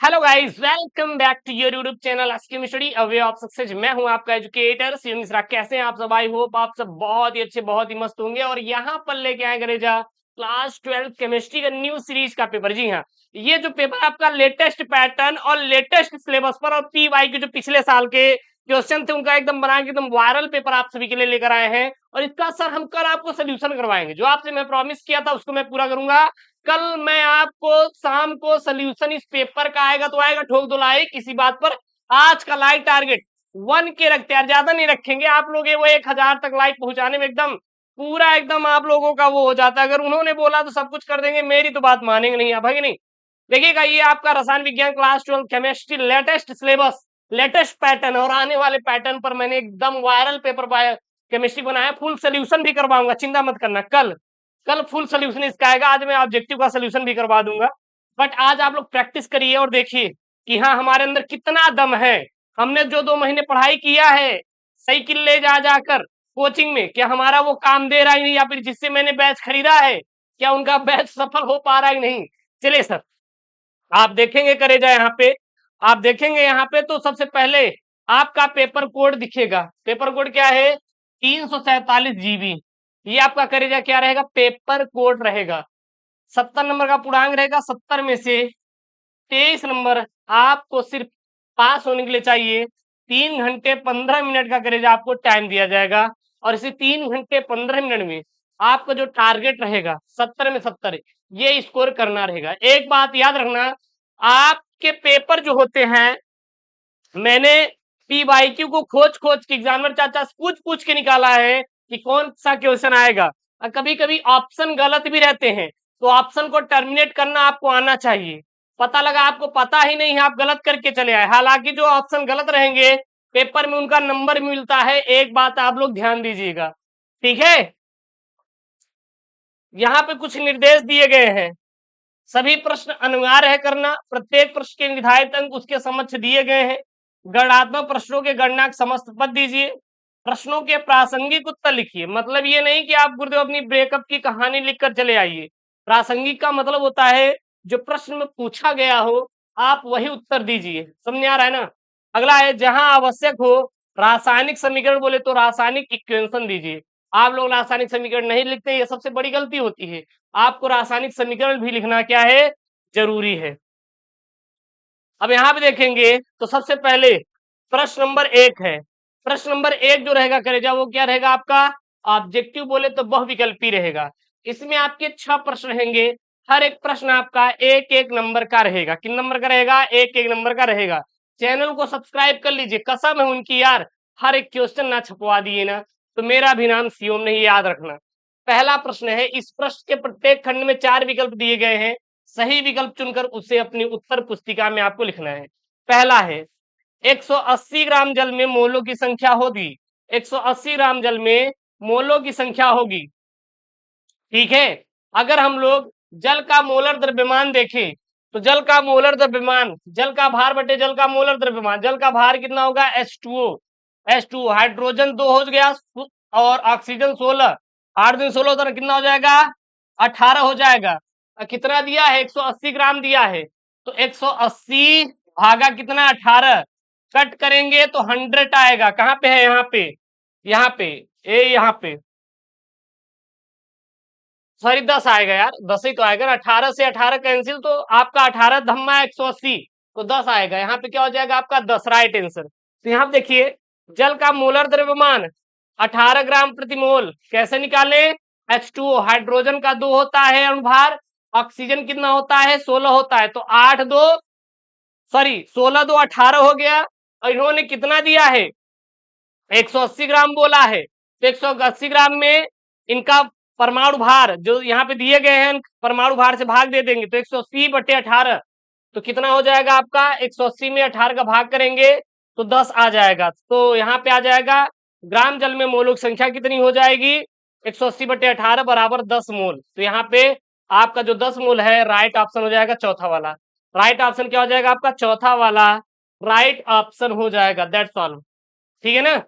Hello guys, welcome back to your YouTube channel अस्किम study a way of success. मैं हूं आपका educator Shiv Mishra. कैसे हैं आप सब? आई होप आप सब बहुत ही अच्छे, बहुत ही मस्त होंगे। और यहाँ पर लेके आए गरेजा क्लास 12 केमिस्ट्री का न्यू सीरीज का पेपर। जी हाँ, ये जो पेपर आपका लेटेस्ट पैटर्न और लेटेस्ट सिलेबस पर और पीवाई के जो पिछले साल के क्वेश्चन थे उनका एकदम बना के एकदम वायरल पेपर आप सभी के लिए लेकर आए हैं। और इसका सर हम कल आपको सोल्यूशन करवाएंगे। जो आपसे मैं प्रॉमिस किया था उसको मैं पूरा करूंगा। कल मैं आपको शाम को सोल्यूशन इस पेपर का आएगा तो आएगा, ठोक दो लाइक इसी बात पर। आज का लाइक टारगेट 1K रखते हैं, ज्यादा नहीं रखेंगे। आप लोग वो 1000 तक लाइक पहुंचाने में एकदम पूरा एकदम आप लोगों का वो हो जाता है। अगर उन्होंने बोला तो सब कुछ कर देंगे, मेरी तो बात मानेंगे नहीं आप, है कि नहीं? देखिएगा, ये आपका रसायन विज्ञान class 12 chemistry latest syllabus, latest pattern और आने वाले पैटर्न पर मैंने एकदम वायरल पेपर बाय केमिस्ट्री बनाया। फुल सोल्यूशन भी करवाऊंगा, चिंता मत करना। कल कल फुल सोल्यूशन इसका आएगा। आज मैं ऑब्जेक्टिव का सोल्यूशन भी करवा दूंगा। बट आज आप लोग प्रैक्टिस करिए और देखिए कि हाँ हमारे अंदर कितना दम है। हमने जो 2 महीने पढ़ाई किया है साइकिल ले जा जाकर कोचिंग में, क्या हमारा वो काम दे रहा है नहीं, या फिर जिससे मैंने बैच खरीदा है क्या उनका बैच सफल हो पा रहा है नहीं? चलिए सर, आप देखेंगे करेजा यहाँ पे, आप देखेंगे यहाँ पे तो सबसे पहले आपका पेपर कोड दिखेगा। पेपर कोड क्या है? 347 GB। ये आपका करेजा क्या रहेगा? पेपर कोड रहेगा। 70 नंबर का पूर्णांक रहेगा। 70 में से 23 नंबर आपको सिर्फ पास होने के लिए चाहिए। 3 घंटे 15 मिनट का करेजा आपको टाइम दिया जाएगा। और इसी 3 घंटे 15 मिनट में आपका जो टारगेट रहेगा 70 में 70 ये स्कोर करना रहेगा। एक बात याद रखना, आपके पेपर जो होते हैं मैंने पीवाईक्यू को खोज खोज के एग्जामिनर चाचा पूछ पूछ के निकाला है कि कौन सा क्वेश्चन आएगा। कभी कभी ऑप्शन गलत भी रहते हैं, तो ऑप्शन को टर्मिनेट करना आपको आना चाहिए। पता लगा आपको पता ही नहीं है, आप गलत करके चले आए। हालांकि जो ऑप्शन गलत रहेंगे पेपर में उनका नंबर मिलता है। एक बात आप लोग ध्यान दीजिएगा, ठीक है? यहाँ पे कुछ निर्देश दिए गए हैं। सभी प्रश्न अनिवार्य है करना। प्रत्येक प्रश्न के निर्धारित अंक उसके समक्ष दिए गए हैं। गणनात्मक प्रश्नों के गणना समस्त पद दीजिए। प्रश्नों के प्रासंगिक उत्तर लिखिए। मतलब ये नहीं कि आप गुरुदेव अपनी ब्रेकअप की कहानी लिखकर चले आइए। प्रासंगिक का मतलब होता है जो प्रश्न में पूछा गया हो आप वही उत्तर दीजिए। समझ आ रहा है ना? अगला है जहां आवश्यक हो रासायनिक समीकरण बोले तो रासायनिक इक्वेशन दीजिए। आप लोग रासायनिक समीकरण नहीं लिखते, ये सबसे बड़ी गलती होती है। आपको रासायनिक समीकरण भी लिखना क्या है? जरूरी है। अब यहाँ पे देखेंगे तो सबसे पहले प्रश्न नंबर 1 है। प्रश्न नंबर 1 जो रहेगा करेजा वो क्या रहेगा आपका? ऑब्जेक्टिव बोले तो बहुविकल्पी रहेगा। इसमें आपके 6 प्रश्न रहेंगे। हर एक प्रश्न आपका 1-1 नंबर का रहेगा। किन नंबर का रहेगा? 1-1 नंबर का रहेगा। चैनल को सब्सक्राइब कर लीजिए, कसम है उनकी यार, हर एक क्वेश्चन ना छपवा दिए ना तो मेरा भी नाम सीओम नहीं, याद रखना। पहला प्रश्न है, इस प्रश्न के प्रत्येक खंड में 4 विकल्प दिए गए हैं। सही विकल्प चुनकर उसे अपनी उत्तर पुस्तिका में आपको लिखना है। पहला है 180 ग्राम जल में मोलों की संख्या होगी। 180 ग्राम जल में मोलों की संख्या होगी, ठीक है? अगर हम लोग जल का मोलर द्रव्यमान देखें तो जल का मोलर द्रव्यमान, जल का भार बटे जल का मोलर द्रव्यमान, जल का भार कितना होगा? H2O। H2O, हाइड्रोजन 2 हो गया और ऑक्सीजन 16। 8 दिन 16 होता है, कितना हो जाएगा? 18 हो जाएगा। कितना दिया है? 180 ग्राम दिया है। तो 180 भागा कितना? 18। कट करेंगे तो 100 आएगा। कहाँ पे है? यहाँ पे, यहाँ पे, यहाँ पे सॉरी 10 आएगा यार, 10 ही तो आएगा ना। 18 से 18 कैंसिल तो आपका 18 धम्मा 180 तो 10 आएगा। यहाँ पे क्या हो जाएगा आपका? 10, राइट आंसर। तो यहाँ पे देखिए जल का मोलर द्रव्यमान 18 ग्राम प्रति मोल। कैसे निकाले? H2O, हाइड्रोजन का 2 होता है अणुभार, ऑक्सीजन कितना होता है? 16 होता है। तो 8 2 सॉरी 16 2 18 हो गया। और इन्होंने कितना दिया है? 180 ग्राम बोला है। तो 180 ग्राम में इनका परमाणु भार जो यहाँ पे दिए गए हैं परमाणु भार से भाग दे देंगे तो 180 बटे 18 तो कितना हो जाएगा आपका? 180 में 18 का भाग करेंगे तो 10 आ जाएगा। तो यहाँ पे आ जाएगा ग्राम जल में मोलों की संख्या कितनी हो जाएगी? 180 बटे 18 बराबर 10 मोल। तो यहाँ पे आपका जो 10 मोल है राइट ऑप्शन हो जाएगा चौथा वाला। राइट ऑप्शन क्या हो जाएगा आपका? चौथा वाला राइट ऑप्शन हो जाएगा। दैट्स ऑल, ठीक है ना?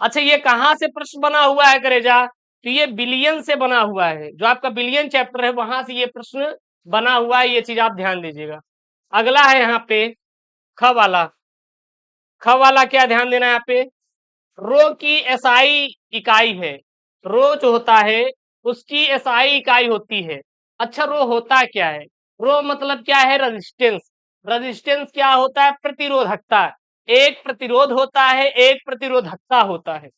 अच्छा, ये कहाँ से प्रश्न बना हुआ है करेजा? तो ये बिलियन से बना हुआ है। जो आपका बिलियन चैप्टर है वहां से ये प्रश्न बना हुआ है। ये चीज आप ध्यान दीजिएगा। अगला है यहाँ पे ख वाला। ख वाला क्या ध्यान देना है यहाँ पे, रो की एसआई इकाई है। रो जो होता है उसकी एसआई इकाई होती है। अच्छा, रो होता क्या है, रो मतलब क्या है, रेजिस्टेंस। रेजिस्टेंस क्या होता है, प्रतिरोधकता। एक प्रतिरोध होता है, एक प्रतिरोधकता होता है।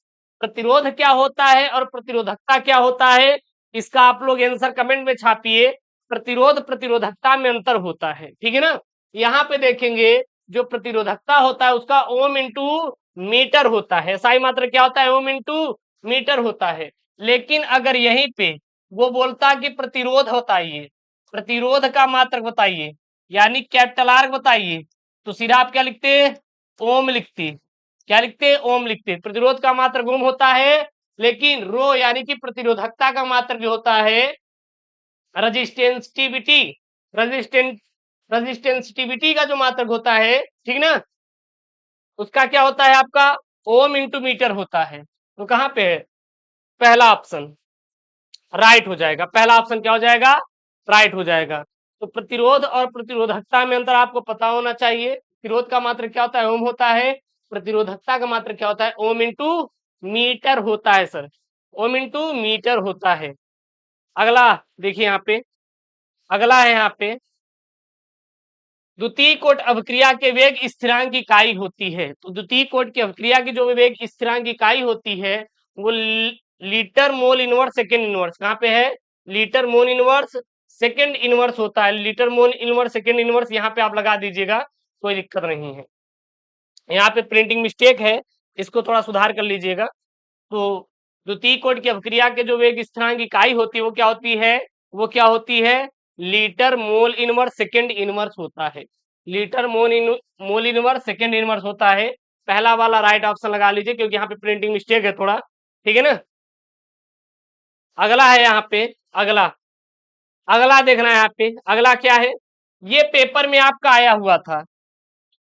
प्रतिरोध क्या होता है और प्रतिरोधकता क्या होता है, इसका आप लोग आंसर कमेंट में छापिए। प्रतिरोध प्रतिरोधकता में अंतर होता है, ठीक है ना। यहाँ पे देखेंगे जो प्रतिरोधकता होता है उसका ओम इंटू मीटर होता है। साई मात्रा क्या होता है, ओम इंटू मीटर होता है। लेकिन अगर यहीं पे वो बोलता कि प्रतिरोध बताइए, प्रतिरोध का मात्रक बताइए, यानी कैपिटल आर बताइए, तो सीधा आप क्या लिखते, ओम लिखते। क्या लिखते, ओम लिखते। प्रतिरोध का मात्रक ओम होता है, लेकिन रो यानी कि प्रतिरोधकता का मात्रक जो होता है रजिस्टेंसिटिविटी, रजिस्टेंट रजिस्टेंसिटिविटी का जो मात्रक होता है, ठीक ना, उसका क्या होता है आपका ओम इंटू मीटर होता है। तो कहां पे है, पहला ऑप्शन राइट हो जाएगा। पहला ऑप्शन क्या हो जाएगा, राइट हो जाएगा। तो प्रतिरोध और प्रतिरोधकता में अंतर आपको पता होना चाहिए। प्रतिरोध का मात्रक क्या होता है, ओम होता है। प्रतिरोधकता का मात्रक क्या होता है, ओम इंटू मीटर होता है सर, ओम इंटू मीटर होता है। अगला देखिए यहाँ पे, अगला है यहाँ पे द्वितीय कोट अभिक्रिया के वेग स्थिरांक की इकाई होती है। तो द्वितीय कोट की अभिक्रिया की जो वेग स्थिरांक की इकाई होती है वो litre mole inverse second inverse, कहाँ पे है, litre mole inverse second inverse होता है। Litre mole inverse second inverse यहाँ पे आप लगा दीजिएगा, कोई दिक्कत नहीं है। यहाँ पे प्रिंटिंग मिस्टेक है, इसको थोड़ा सुधार कर लीजिएगा। तो द्वितीय कोट की अभिक्रिया के जो वेग स्थिरांक की इकाई होती है वो क्या होती है, वो क्या होती है, litre mole inverse second inverse होता है। Litre mole inverse second inverse होता है। पहला वाला राइट ऑप्शन लगा लीजिए, क्योंकि यहाँ पे प्रिंटिंग मिस्टेक है थोड़ा, ठीक है ना। अगला है यहाँ पे, अगला अगला देखना है यहाँ पे, अगला क्या है, ये पेपर में आपका आया हुआ था,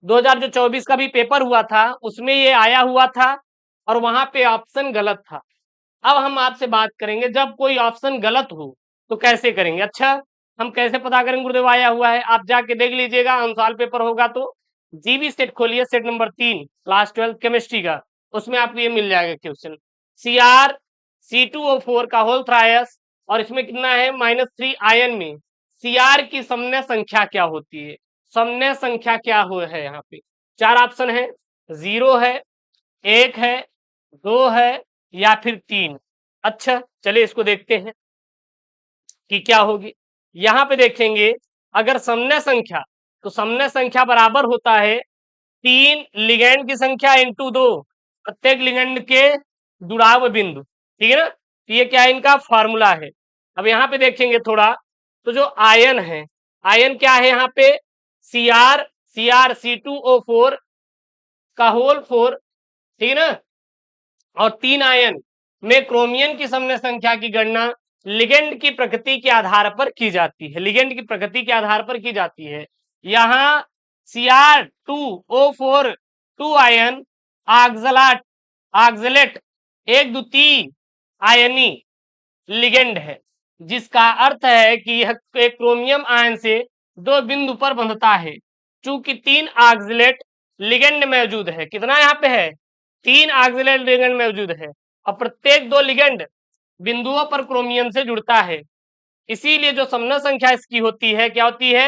2024 का भी पेपर हुआ था, उसमें ये आया हुआ था और वहां पे ऑप्शन गलत था। अब हम आपसे बात करेंगे जब कोई ऑप्शन गलत हो तो कैसे करेंगे। अच्छा, हम कैसे पता करेंगे गुरुदेव आया हुआ है, आप जाके देख लीजिएगा, आंसर पेपर होगा तो जीबी सेट खोलिए, सेट नंबर 3 क्लास 12 केमिस्ट्री का, उसमें आपको ये मिल जाएगा क्वेश्चन। Cr C2O4 का होल थ्रायस, और इसमें कितना है -3 आयन में Cr की समन्वय संख्या क्या होती है। समन्वय संख्या क्या हो है, यहाँ पे 4 ऑप्शन है, 0 है, 1 है, 2 है या फिर 3। अच्छा चलिए इसको देखते हैं कि क्या होगी। यहाँ पे देखेंगे अगर समन्वय संख्या, तो समन्वय संख्या बराबर होता है 3 लिगेंड की संख्या इंटू 2 प्रत्येक लिगेंड के जुड़ाव बिंदु, ठीक है ना। तो ये क्या है, इनका फॉर्मूला है। अब यहाँ पे देखेंगे थोड़ा, तो जो आयन है, आयन क्या है यहाँ पे, Cr C2O4 का होल 4, ठीक है ना। और 3 आयन में क्रोमियन की समन्वय संख्या की गणना लिगेंड की प्रकृति के आधार पर की जाती है, लिगेंड की प्रकृति के आधार पर की जाती है। यहाँ Cr2O4 2 आयन ऑक्सलेट एक द्वितीय आयनी लिगेंड है, जिसका अर्थ है कि यह एक क्रोमियम आयन से 2 बिंदु पर बंधता है। चूंकि 3 ऑक्सलेट लिगेंड मौजूद है, कितना यहाँ पे है, 3 ऑक्सलेट लिगेंड मौजूद है, और प्रत्येक 2 लिगेंड बिंदुओं पर क्रोमियम से जुड़ता है। इसीलिए जो समन्वय संख्या इसकी होती है क्या होती है,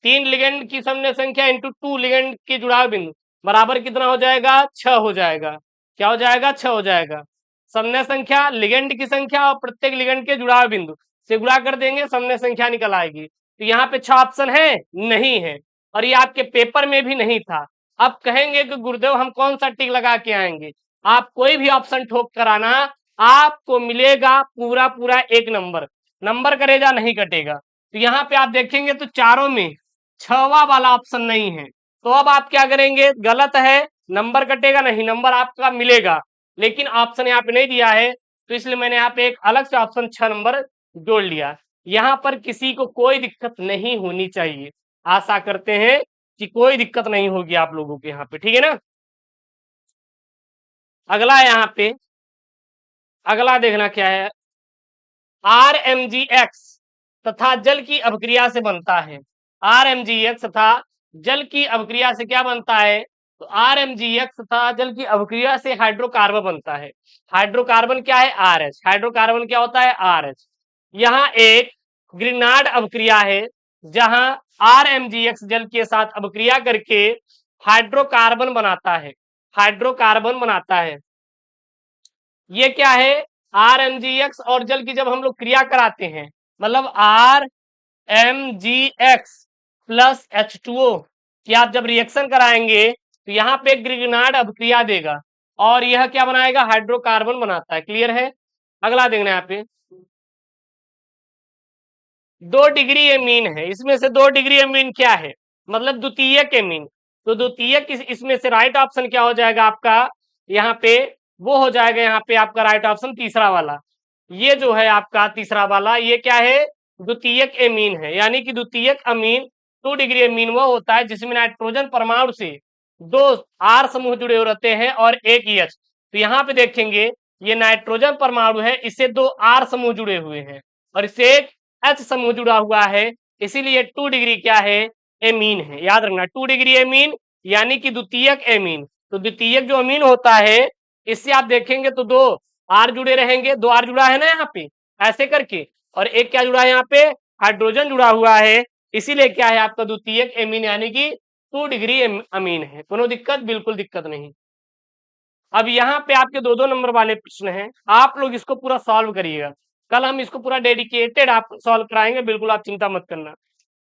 3 लिगेंड की समन्वय संख्या इंटू 2 लिगेंड के जुड़ाव बिंदु बराबर कितना हो जाएगा, 6 हो जाएगा। क्या हो जाएगा, 6 हो जाएगा। समन्वय संख्या लिगेंड की संख्या और प्रत्येक लिगेंड के जुड़ाव बिंदु से गुणा कर देंगे, समन्वय संख्या निकल आएगी। तो यहाँ पे 6 ऑप्शन है, नहीं है, और ये आपके पेपर में भी नहीं था। अब कहेंगे कि गुरुदेव हम कौन सा टिक लगा के आएंगे, आप कोई भी ऑप्शन ठोक कर आना, आपको मिलेगा पूरा पूरा 1 नंबर, नंबर करेगा नहीं कटेगा। तो यहाँ पे आप देखेंगे तो चारों में 6वां वाला ऑप्शन नहीं है, तो अब आप क्या करेंगे, गलत है, नंबर कटेगा नहीं, नंबर आपका मिलेगा, लेकिन ऑप्शन यहाँ पे नहीं दिया है, तो इसलिए मैंने यहाँ पे एक अलग से ऑप्शन 6 नंबर जोड़ लिया। यहाँ पर किसी को कोई दिक्कत नहीं होनी चाहिए, आशा करते हैं कि कोई दिक्कत नहीं होगी आप लोगों के यहाँ पे, ठीक है ना। अगला यहाँ पे, अगला देखना क्या है, RMgX तथा जल की अभिक्रिया से बनता है। RMgX तथा जल की अभिक्रिया से क्या बनता है, तो RMgx तथा जल की अभिक्रिया से हाइड्रोकार्बन बनता है। हाइड्रोकार्बन क्या है, RH। हाइड्रोकार्बन क्या होता है, RH। यहाँ एक ग्रिनार्ड अभिक्रिया है जहां RMgx जल के साथ अभिक्रिया करके हाइड्रोकार्बन बनाता है, हाइड्रोकार्बन बनाता है। ये क्या है, RMgx और जल की जब हम लोग क्रिया कराते हैं, मतलब RMgx प्लस H2O की आप जब रिएक्शन कराएंगे तो यहाँ पे ग्रिग्नार्ड अभिक्रिया देगा और यह क्या बनाएगा, हाइड्रोकार्बन बनाता है। क्लियर है। अगला देखना यहाँ पे 2 डिग्री एमीन है, इसमें से 2 डिग्री एमीन क्या है, मतलब द्वितीयक एमीन। तो द्वितीयक इसमें से राइट ऑप्शन क्या हो जाएगा आपका, यहाँ पे वो हो जाएगा, यहाँ पे आपका राइट ऑप्शन तीसरा वाला। ये जो है आपका तीसरा वाला, ये क्या है, द्वितीयक एमीन है। यानी कि द्वितीयक अमीन 2 डिग्री एमीन वो होता है जिसमें नाइट्रोजन परमाणु से 2 R समूह जुड़े हुए रहते हैं और एक H। तो यहाँ पे देखेंगे ये नाइट्रोजन परमाणु है, इससे 2 R समूह जुड़े हुए हैं और इससे एक H समूह जुड़ा हुआ है, इसीलिए 2 डिग्री क्या है, एमीन है। याद रखना 2 डिग्री एमीन यानी कि द्वितीयक एमीन। तो द्वितीयक जो अमीन होता है इससे आप देखेंगे तो 2 R जुड़े रहेंगे, 2 R जुड़ा है ना यहाँ पे ऐसे करके, और एक क्या जुड़ा है यहाँ पे, हाइड्रोजन जुड़ा हुआ है, इसीलिए क्या है आपका द्वितीयक एमीन यानी कि 2 डिग्री अमीन है। कोनो दिक्कत, बिल्कुल दिक्कत नहीं। अब यहाँ पे आपके 2-2 नंबर वाले प्रश्न हैं, आप लोग इसको पूरा सॉल्व करिएगा। कल हम इसको पूरा डेडिकेटेड आप सॉल्व कराएंगे, बिल्कुल आप चिंता मत करना।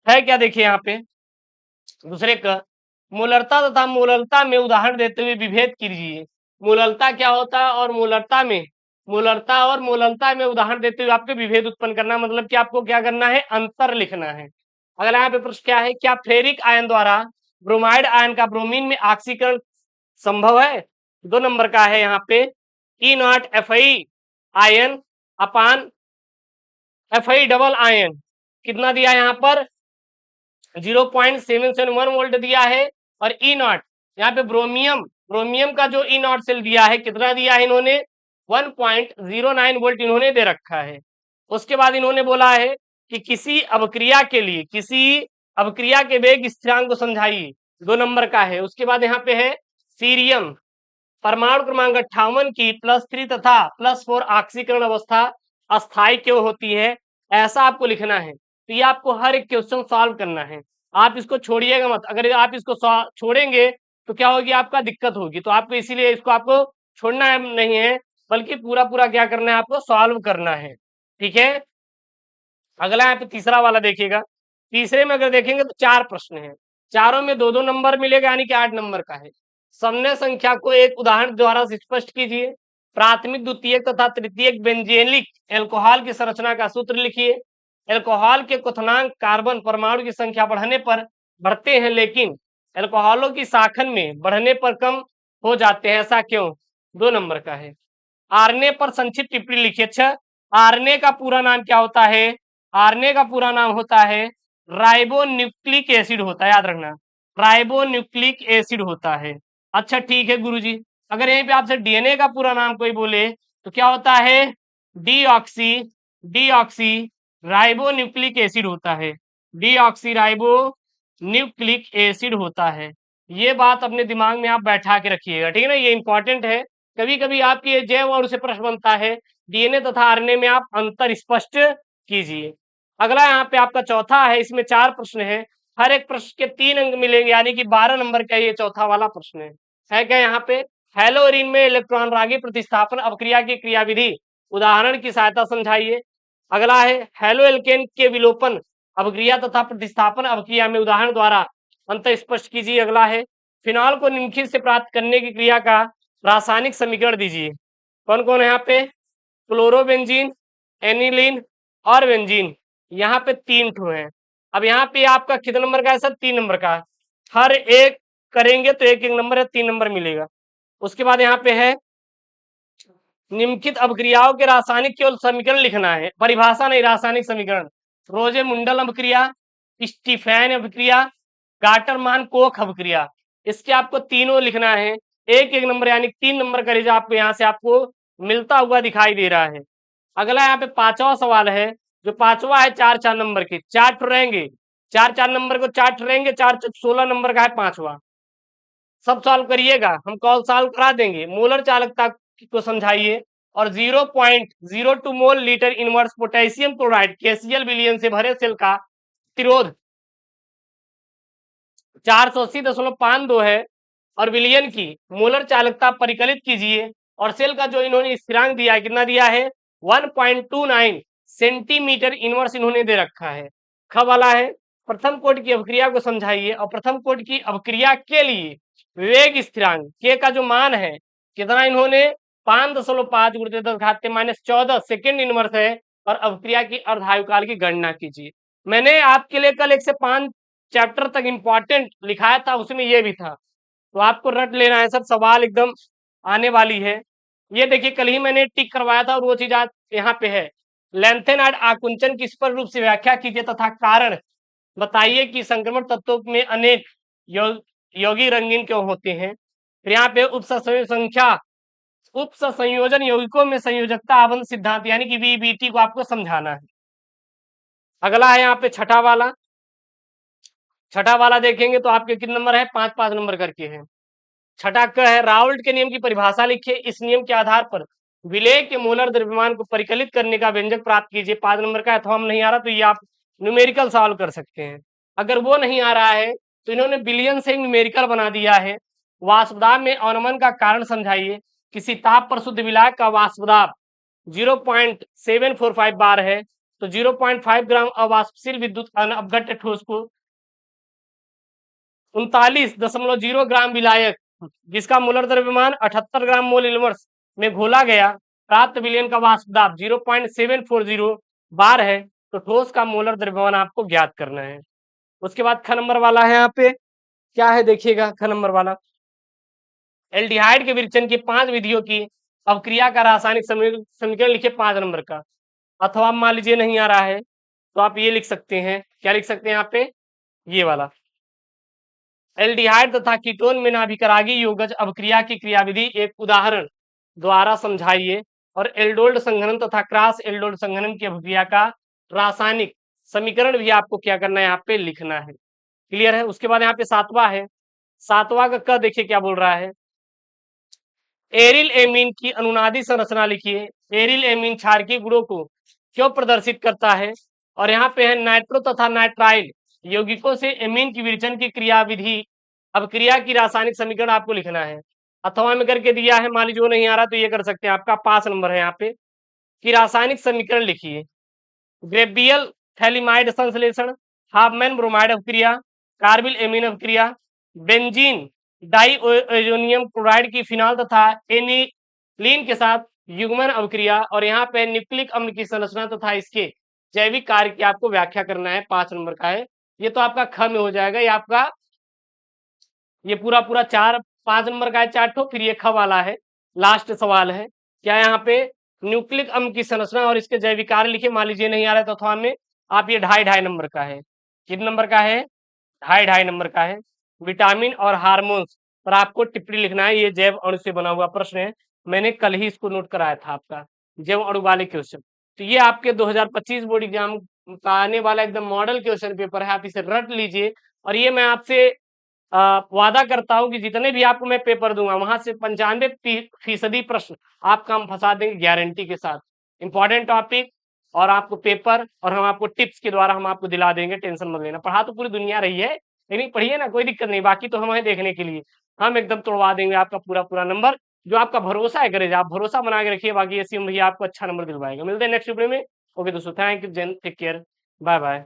है क्या, देखिए यहाँ पे दूसरे का मूलरता तथा मूललता में उदाहरण देते हुए विभेद कीजिए। मूललता क्या होता है और मूलरता में, मूलरता और मूललता में उदाहरण देते हुए आपको विभेद उत्पन्न करना, मतलब कि आपको क्या करना है, अंतर लिखना है। अगला यहाँ पे प्रश्न क्या है, क्या फेरिक आयन द्वारा ब्रोमाइड आयन का ब्रोमीन में ऑक्सीकरण संभव है। 2 नंबर का है यहाँ पे E0 Fe आयन अपान Fe डबल आयन कितना दिया यहाँ पर 0.771 वोल्ट दिया है, और E0 यहाँ पे ब्रोमियम, ब्रोमियम का जो E0 सेल दिया है कितना दिया है इन्होंने 1.09 वोल्ट इन्होंने दे रखा है। उसके बाद इन्होंने बोला है कि किसी अभिक्रिया के लिए, किसी अभिक्रिया के वेग स्थिरांक को समझाइए। 2 नंबर का है। उसके बाद यहाँ पे है सीरियम परमाणु क्रमांक 58 की +3 तथा +4 ऑक्सीकरण अवस्था अस्थायी क्यों होती है, ऐसा आपको लिखना है। तो ये आपको हर एक क्वेश्चन सॉल्व करना है, आप इसको छोड़िएगा मत। अगर आप इसको छोड़ेंगे तो क्या होगी, आपका दिक्कत होगी। तो आपको इसीलिए इसको आपको छोड़ना नहीं है, बल्कि पूरा पूरा क्या करना है, आपको सॉल्व करना है। ठीक है। अगला यहाँ पे तीसरा वाला देखिएगा। तीसरे में अगर देखेंगे तो 4 प्रश्न हैं, चारों में 2-2 नंबर मिलेगा, यानी कि 8 नंबर का है। समन्वय संख्या को एक उदाहरण द्वारा स्पष्ट कीजिए। प्राथमिक, द्वितीयक तथा तृतीयक बेंजीनिक एल्कोहल की संरचना का सूत्र लिखिए। एल्कोहल के क्वथनांक कार्बन परमाणु की संख्या बढ़ने पर बढ़ते हैं, लेकिन एल्कोहलों की शाखन में बढ़ने पर कम हो जाते हैं, ऐसा क्यों। 2 नंबर का है। आरएनए पर संक्षिप्त टिप्पणी लिखिए। अच्छा, आरएनए का पूरा नाम क्या होता है, आरएनए का पूरा नाम होता है राइबोन्यूक्लिक एसिड होता है, याद रखना राइबोन्यूक्लिक एसिड होता है। अच्छा ठीक है गुरुजी, अगर यहीं पे आपसे डीएनए का पूरा नाम कोई बोले तो क्या होता है, डीऑक्सी डीऑक्सी राइबोन्यूक्लिक एसिड होता है, डीऑक्सी राइबो न्यूक्लिक एसिड होता है। ये बात अपने दिमाग में आप बैठा के रखिएगा, ठीक है ना, ये इंपॉर्टेंट है। कभी कभी आपकी जैव और से प्रश्न बनता है, डीएनए तथा आरएनए में आप अंतर स्पष्ट कीजिए। अगला यहाँ पे आपका चौथा है, इसमें 4 प्रश्न है, हर एक प्रश्न के 3 अंक मिलेंगे, यानी कि 12 नंबर का ये चौथा वाला प्रश्न है क्या यहाँ पे, हेलोरीन में इलेक्ट्रॉन रागी प्रतिस्थापन अभिक्रिया की क्रियाविधि उदाहरण की सहायता समझाइए। अगला है हेलो एल्केन के विलोपन अभिक्रिया तथा प्रतिस्थापन अभिक्रिया में उदाहरण द्वारा अंतर स्पष्ट कीजिए। अगला है फिनॉल को निम्नलिखित से प्राप्त करने की क्रिया का रासायनिक समीकरण दीजिए। कौन कौन है यहाँ पे, क्लोरोबेंजीन, एनिलीन और बेंजीन। यहाँ पे 3 ठो है। अब यहाँ पे आपका कितने नंबर का है सर, 3 नंबर का। हर एक करेंगे तो 1-1 नंबर है, 3 नंबर मिलेगा। उसके बाद यहाँ पे है निम्नलिखित अभिक्रियाओं के रासायनिक केवल समीकरण लिखना है, परिभाषा नहीं, रासायनिक समीकरण। रोजे मुंडल अभिक्रिया, स्टीफैन अभिक्रिया, गाटरमान कोख अभिक्रिया, इसके आपको तीनों लिखना है। 1-1 नंबर यानी 3 नंबर का रिजल्ट आपको यहाँ से आपको मिलता हुआ दिखाई दे रहा है। अगला यहाँ पे 5वां सवाल है, जो 5वां है 4-4 नंबर के 4 ठो रहेंगे, चार चार नंबर को चार्ट रहेंगे, 4 16 नंबर का है पांचवा। सब सॉल्व करिएगा, हम कॉल सॉल्व करा देंगे। मोलर चालकता को समझाइए। और 0.02 mole litre inverse potassium chloride KCL विलयन से भरे सेल का प्रतिरोध 480.52 है और विलयन की मोलर चालकता परिकलित कीजिए। और सेल का जो इन्होंने स्थिरांक दिया है, कितना दिया है, 1.29 सेंटीमीटर इनवर्स इन्होंने दे रखा है। ख वाला है, प्रथम कोटि की अवक्रिया को समझाइए। और प्रथम कोटि की अवक्रिया के लिए वेग स्थिरांक के का जो मान है कितना, इन्होंने 5.5 × 10⁻14 सेकेंड इनवर्स है। और अवक्रिया की अर्धायुकाल की गणना कीजिए। मैंने आपके लिए कल 1 से 5 चैप्टर तक इंपॉर्टेंट लिखाया था, उसमें ये भी था, तो आपको रट लेना है, सब सवाल एकदम आने वाली है। ये देखिए कल ही मैंने टिक करवाया था और वो चीज आज यहाँ पे है। लेंथेनाइड आकुंचन की स्पष्ट रूप से व्याख्या कीजिए तथा कारण बताइए कि संक्रमण तत्वों में अनेक यौगिक रंगीन क्यों होते हैं। फिर यहाँ पे उप संयोजन यौगिकों में संयोजकता आबंध सिद्धांत यानी कि वीबीटी को आपको समझाना है। अगला है यहाँ पे छठा वाला। छठा वाला देखेंगे तो आपके कितने नंबर है, 5 नंबर करके है। छठा क है, राउल्ट के नियम की परिभाषा लिखिए। इस नियम के आधार पर विलेय के मोलर द्रव्यमान को परिकलित करने का व्यंजक प्राप्त कीजिए। 5 नंबर का है। अथवा नहीं आ रहा तो ये आप न्यूमेरिकल सॉल्व कर सकते हैं। अगर वो नहीं आ रहा है तो इन्होंने बिलियन से न्यूमेरिकल बना दिया है। वाष्पदाब में अवनमन का कारण समझाइए। किसी ताप पर शुद्ध विलायक का वाष्पदाब 0.745 बार है तो 0.5 ग्राम अवाष्पशील विद्युत अपघट्य ठोस को 39.0 ग्राम विलायक जिसका मोलर द्रव्यमान 78 ग्राम मोल इनवर्स में घोला गया प्राप्त विलयन का वाष्पदाब 0.740 बार है तो ठोस का मोलर द्रव्यमान आपको ज्ञात करना है। उसके बाद ख नंबर वाला है, यहाँ पे क्या है देखिएगा, ख नंबर वाला एल्डिहाइड के विरचन की 5 विधियों की अवक्रिया का रासायनिक समीकरण लिखिए 5 नंबर का। अथवा मान लीजिए नहीं आ रहा है तो आप ये लिख सकते हैं, क्या लिख सकते हैं यहाँ पे, ये वाला एल्डिहाइड तथा कीटोन में नाभिकरागी योगज अवक्रिया की क्रियाविधि एक उदाहरण द्वारा समझाइए। और एल्डोल्ड संघनन तथा क्रॉस एल्डोल्ड संघनन की अभिक्रिया का रासायनिक समीकरण भी आपको क्या करना है, यहाँ पे लिखना है। क्लियर है। उसके बाद यहाँ पे सातवां है। सातवां का क देखिए क्या बोल रहा है, एरिल एमीन की अनुनादी संरचना लिखिए। एरिल एमीन क्षारकीय गुणों को क्यों प्रदर्शित करता है। और यहाँ पे है नाइट्रो तथा नाइट्राइल यौगिकों से एमीन की विरचन की क्रियाविधि अवक्रिया की रासायनिक समीकरण आपको लिखना है। अथवा में करके दिया है, मान लीजिए वो नहीं आ रहा तो ये कर सकते हैं, आपका 5 नंबर है यहाँ पे कि रासायनिक समीकरण लिखिए। ग्रेबियल थैलिमाइड संश्लेषण, हाफमैन ब्रोमाइड अवक्रिया, कार्बिल एमीन अवक्रिया, बेंजीन डाइओनियम क्लोराइड की फिनॉल तथा एनिलीन के साथ युग्मन अवक्रिया। और यहाँ पे न्यूक्लिक अम्ल की संरचना तथा इसके जैविक कार्य की आपको व्याख्या करना है। 5 नंबर का है ये, तो आपका ख में हो जाएगा। ये आपका ये पूरा पूरा 5 नंबर का है 4 ठो। फिर ये ख वाला है, लास्ट सवाल है, क्या यहाँ पे न्यूक्लिक अम्ल की संरचना और इसके जैविक कार्य लिखे। मान लीजिए नहीं आ रहा है तो अथवा में आप ये 2.5 नंबर का है। कितने नंबर का है, 2.5 नंबर का है। विटामिन और हार्मोन्स पर आपको टिप्पणी लिखना है। ये जैव अणु से बना हुआ प्रश्न है, मैंने कल ही इसको नोट कराया था आपका जैव अणु वाले क्वेश्चन। तो ये आपके 2025 बोर्ड एग्जाम का आने वाला एकदम मॉडल क्वेश्चन पेपर है, आप इसे रट लीजिए। और ये मैं आपसे वादा करता हूं कि जितने भी आपको मैं पेपर दूंगा वहां से 95% प्रश्न आपका हम फंसा देंगे गारंटी के साथ। इंपॉर्टेंट टॉपिक और आपको पेपर और हम आपको टिप्स के द्वारा हम आपको दिला देंगे, टेंशन मत लेना। पढ़ा तो पूरी दुनिया रही है लेकिन पढ़िए ना, कोई दिक्कत नहीं, बाकी तो हमें देखने के लिए हम एकदम तोड़वा देंगे आपका पूरा पूरा नंबर। जो आपका भरोसा है करेगा, आप भरोसा बना के रखिए, बाकी ऐसी भैया आपको अच्छा नंबर दिलवाएगा। मिलते हैं नेक्स्ट वीडियो में। ओके दोस्तों, thank you, take care, bye bye.